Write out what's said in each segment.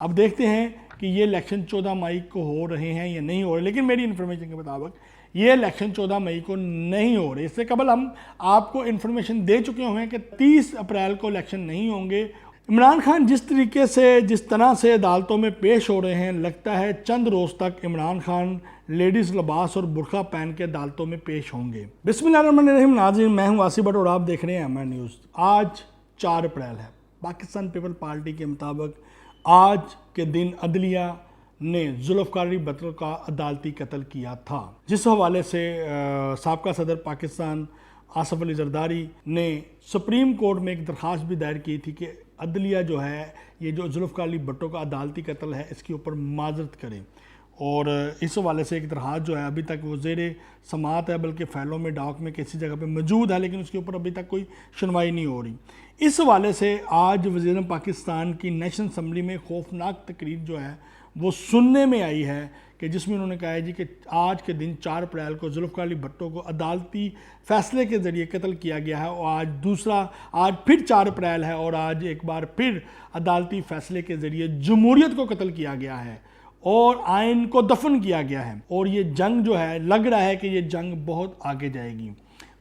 अब देखते हैं कि ये इलेक्शन 14 मई को हो रहे हैं या नहीं हो रहे, लेकिन मेरी इन्फॉर्मेशन के मुताबिक ये इलेक्शन 14 मई को नहीं हो रहे। इससे कबल हम आपको इन्फॉर्मेशन दे चुके हुए हैं कि 30 अप्रैल को इलेक्शन नहीं होंगे। इमरान खान जिस तरह से अदालतों में पेश हो रहे हैं, लगता है चंद रोज़ तक इमरान खान लेडीज़ लिबास और बुरखा पहन के अदालतों में पेश होंगे। बिस्मिल्लाहिर्रहमानिर्रहीम। नाज़रीन, मैं हूँ आसिफ भट्ट और आप देख रहे हैं एमआर न्यूज़। आज 4 अप्रैल है। पाकिस्तान पीपल पार्टी के मुताबिक आज के दिन अदलिया ने जुल्फ़िकार अली भुट्टो का अदालती कत्ल किया था, जिस हवाले से साबका सदर पाकिस्तान आसिफ अली जरदारी ने सुप्रीम कोर्ट में एक दरख्वास्त भी दायर की थी कि अदलिया जो है, ये जो जुल्फ़िकार अली भुट्टो का अदालती कत्ल है, इसके ऊपर माजरत करें। और इस हवाले से एक दरख्वास्त जो है अभी तक वो ज़ेरे समात है, बल्कि फ़ैलों में डाक में किसी जगह पे मौजूद है, लेकिन उसके ऊपर अभी तक कोई सुनवाई नहीं हो रही। इस हवाले से आज वज़ीर पाकिस्तान की नेशनल असम्बली में खौफनाक तकरीर जो है वो सुनने में आई है कि जिसमें उन्होंने कहा है जी कि आज के दिन 4 अप्रैल को जुल्फ़िकार अली भुट्टो को अदालती फ़ैसले के ज़रिए कत्ल किया गया है। और आज फिर 4 अप्रैल है और आज एक बार फिर अदालती फ़ैसले के ज़रिए जमहूरियत को कत्ल किया गया है और आइन को दफन किया गया है। और ये जंग जो है, लग रहा है कि ये जंग बहुत आगे जाएगी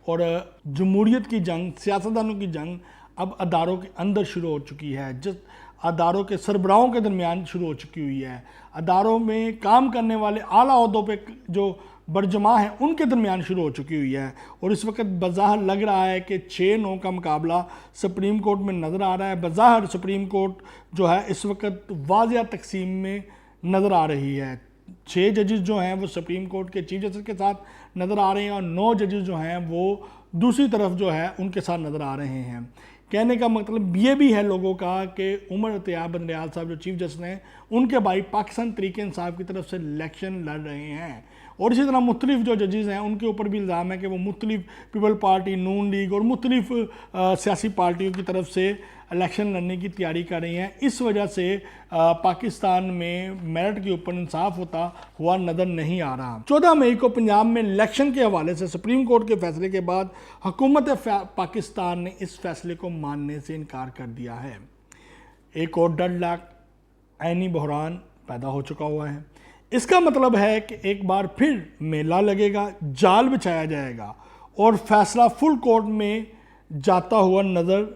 और जमहूरियत की जंग, सियासतदानों की जंग अब अदारों के अंदर शुरू हो चुकी है, जिस अदारों के सरबराहों के दरमियान शुरू हो चुकी हुई है। अदारों में काम करने वाले आला ओहदों पे जो बरजमा हैं उनके दरमियान शुरू हो चुकी हुई है। और इस वक्त बज़ाहिर लग रहा है कि 6-9 का मुकाबला सुप्रीम कोर्ट में नज़र आ रहा है। बज़ाहिर सुप्रीम कोर्ट जो है इस वक्त वाज़िया तकसीम में नज़र आ रही है। 6 जजेस जो हैं वो सुप्रीम कोर्ट के चीफ जस्टिस के साथ नज़र आ रहे हैं और 9 जजेस जो हैं वो दूसरी तरफ जो है उनके साथ नज़र आ रहे हैं। कहने का मतलब ये भी है लोगों का कि उमर अतियाब बंदयाल साहब जो चीफ जस्टिस हैं, उनके भाई पाकिस्तान तहरीक इंसाफ की तरफ से इलेक्शन लड़ रहे हैं। और इसी तरह मुख्तलिफ जो जजेस हैं उनके ऊपर भी इल्ज़ाम है कि वो मुख्तलिफ पीपल पार्टी, नून लीग और मुख्तलिफ सियासी पार्टियों की तरफ से इलेक्शन लड़ने की तैयारी कर रही हैं। इस वजह से पाकिस्तान में मेरिट के ऊपर इंसाफ होता हुआ नज़र नहीं आ रहा। 14 मई को पंजाब में इलेक्शन के हवाले से सुप्रीम कोर्ट के फैसले के बाद हुकूमत पाकिस्तान ने इस फैसले को मानने से इनकार कर दिया है। एक और डेडलॉक, ऐनी बहरान पैदा हो चुका हुआ है। इसका मतलब है कि एक बार फिर मेला लगेगा, जाल बिछाया जाएगा और फैसला फुल कोर्ट में जाता हुआ नज़र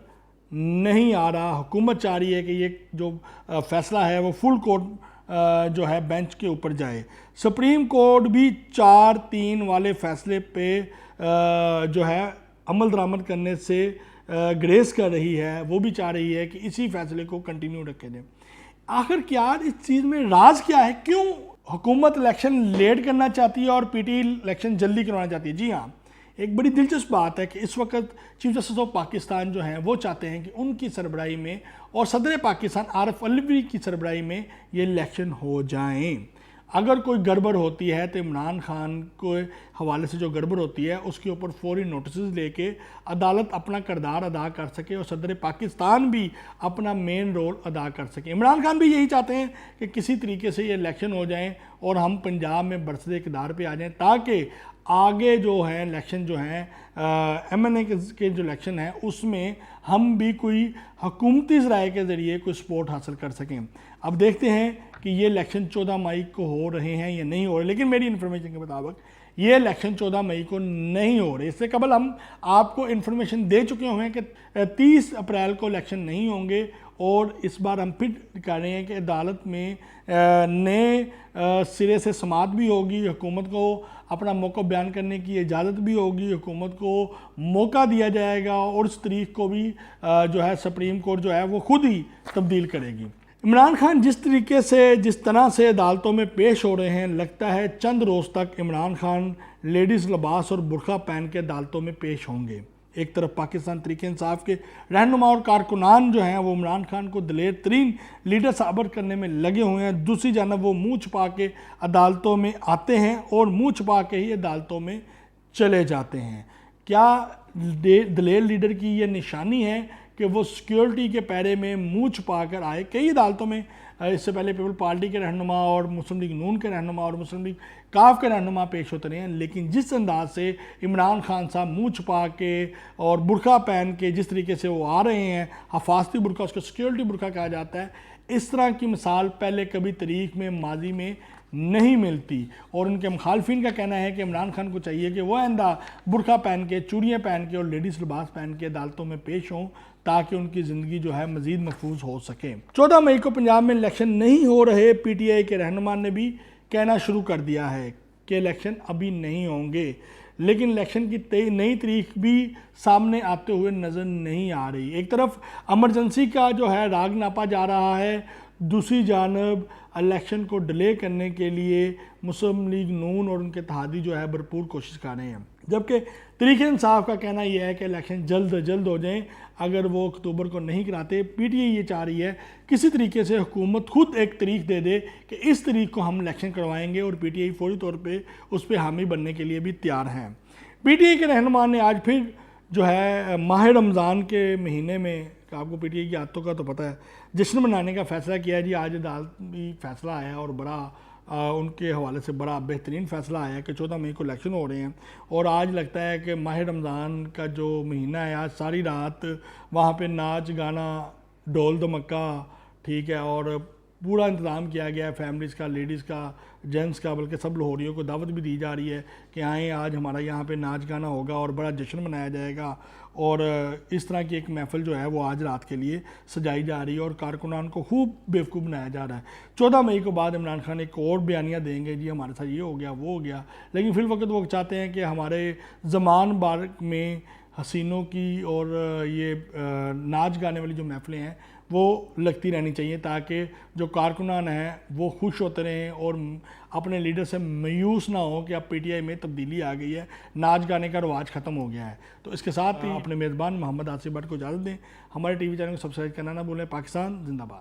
नहीं आ रहा। हुकूमत चाह रही है कि ये जो फैसला है वो फुल कोर्ट जो है बेंच के ऊपर जाए। सुप्रीम कोर्ट भी 4-3 वाले फैसले पे जो है अमल दरामद करने से ग्रेस कर रही है। वो भी चाह रही है कि इसी फैसले को कंटिन्यू रखे जाए। आखिर क्या इस चीज़ में राज क्या है? क्यों हुकूमत इलेक्शन लेट करना चाहती है और पीटी इलेक्शन जल्दी करवाना चाहती है? जी हाँ, एक बड़ी दिलचस्प बात है कि इस वक्त चीफ जस्टिस ऑफ पाकिस्तान जो हैं वो चाहते हैं कि उनकी सरबराही में और सदर पाकिस्तान आरिफ अलवी की सरबराही में ये इलेक्शन हो जाएं। अगर कोई गड़बड़ होती है तो इमरान खान के हवाले से जो गड़बड़ होती है उसके ऊपर फौरी नोटिस लेके अदालत अपना किरदार अदा कर सके और सदर पाकिस्तान भी अपना मेन रोल अदा कर सके। इमरान खान भी यही चाहते हैं कि किसी तरीके से ये इलेक्शन हो जाएं और हम पंजाब में बरसदे इक़्तिदार पे आ जाएं, ताकि आगे जो है इलेक्शन जो हैं MNA के जो इलेक्शन है उसमें हम भी कोई हुकूमती ज़राए के ज़रिए कोई सपोर्ट हासिल कर सकें। अब देखते हैं कि ये इलेक्शन 14 मई को हो रहे हैं या नहीं हो रहे, लेकिन मेरी इन्फॉर्मेशन के मुताबिक ये इलेक्शन 14 मई को नहीं हो रहे। इससे कबल हम आपको इन्फॉर्मेशन दे चुके हुए हैं कि 30 अप्रैल को इलेक्शन नहीं होंगे। और इस बार हम फिर कह रहे हैं कि अदालत में नए सिरे से समात भी होगी, हुकूमत को अपना मौक़िफ़ बयान करने की इजाज़त भी होगी, हुकूमत को मौका दिया जाएगा और इस तारीख को भी जो है सुप्रीम कोर्ट जो है वो खुद ही तब्दील करेगी। इमरान खान जिस तरह से अदालतों में पेश हो रहे हैं, लगता है चंद रोज़ तक इमरान खान लेडीज़ लिबास और बुरखा पहन के अदालतों में पेश होंगे। एक तरफ पाकिस्तान तहरीक इंसाफ के रहनुमा और कारकुनान जो हैं वो इमरान खान को दलेर तरीन लीडर साबित करने में लगे हुए हैं। दूसरी जानब वो मुँह छुपा के अदालतों में आते हैं और मुँह छुपा के ही अदालतों में चले जाते हैं। क्या दलेर लीडर की ये निशानी है कि वो सिक्योरिटी के पैरे में मुँह छुपा कर आए? कई अदालतों में इससे पहले पीपल पार्टी के रहनुमा और मुस्लिम लीग नून के रहनुमा और मुस्लिम लीग काफ के रहनुमा पेश होते रहे हैं, लेकिन जिस अंदाज से इमरान खान साहब मुँह छुपा के और बुरखा पहन के जिस तरीके से वो आ रहे हैं, हफाजती बुरखा, उसको सिक्योरिटी बुरखा कहा जाता है, इस तरह की मिसाल पहले कभी तारीख में माजी में नहीं मिलती। और उनके मुखालफिन का कहना है कि इमरान खान को चाहिए कि वह आइंदा बुरखा पहन के, चूड़ियाँ पहन के और लेडीज़ लिबास पहन के अदालतों में पेश हों ताकि उनकी ज़िंदगी जो है मज़ीद महफूज हो सके। 14 मई को पंजाब में इलेक्शन नहीं हो रहे, PTI के रहनुमा ने भी कहना शुरू कर दिया है कि इलेक्शन अभी नहीं होंगे, लेकिन इलेक्शन की नई तारीख भी सामने आते हुए नज़र नहीं आ रही। एक तरफ एमरजेंसी का जो है राग नापा जा रहा है, दूसरी जानब इलेक्शन को डिले करने के लिए मुस्लिम लीग नून और उनके इत्तेहादी जो है भरपूर कोशिश कर रहे हैं। जबकि तहरीक इंसाफ का कहना यह है कि इलेक्शन जल्द अज जल्द हो जाएं। अगर वो अक्टूबर को नहीं कराते, PTI ये चाह रही है किसी तरीके से हुकूमत खुद एक तारीख दे दे कि इस तारीख को हम इलेक्शन करवाएंगे, और PTI फौरी तौर पे उस पर हामी बनने के लिए भी तैयार हैं। PTI के रहनुमा ने आज फिर जो है माह रमज़ान के महीने में, आपको PTI की आदतों का तो पता है, जश्न मनाने का फ़ैसला किया है जी। आज अदालती फ़ैसला आया और बड़ा उनके हवाले से बड़ा बेहतरीन फ़ैसला आया कि 14 मई को इलेक्शन हो रहे हैं। और आज लगता है कि माह रमज़ान का जो महीना है, आज सारी रात वहाँ पे नाच गाना, ढोल धमक्का, ठीक है, और पूरा इंतज़ाम किया गया है फैमिलीज़ का, लेडीज़ का, जेंट्स का, बल्कि सब लाहौरियों को दावत भी दी जा रही है कि आएँ, आज हमारा यहाँ पे नाच गाना होगा और बड़ा जश्न मनाया जाएगा। और इस तरह की एक महफ़िल जो है वो आज रात के लिए सजाई जा रही है और कारकुनान को खूब बेवकूफ़ बनाया जा रहा है। 14 मई को बाद इमरान खान एक और बयानियाँ देंगे, जी हमारे साथ ये हो गया, वो हो गया, लेकिन फिर वक्त वो चाहते हैं कि हमारे ज़मान बारक में हसीनों की और ये नाच गाने वाली जो महफ़िलें हैं वो लगती रहनी चाहिए, ताकि जो कारकुनान हैं वो खुश होते रहें और अपने लीडर से मायूस ना हो कि अब PTI में तब्दीली आ गई है, नाच गाने का रवाज ख़त्म हो गया है। तो इसके साथ ही अपने मेज़बान मोहम्मद आसिफ भट्ट को इजाज़त दें। हमारे TV चैनल को सब्सक्राइब करना ना भूलें। पाकिस्तान जिंदाबाद।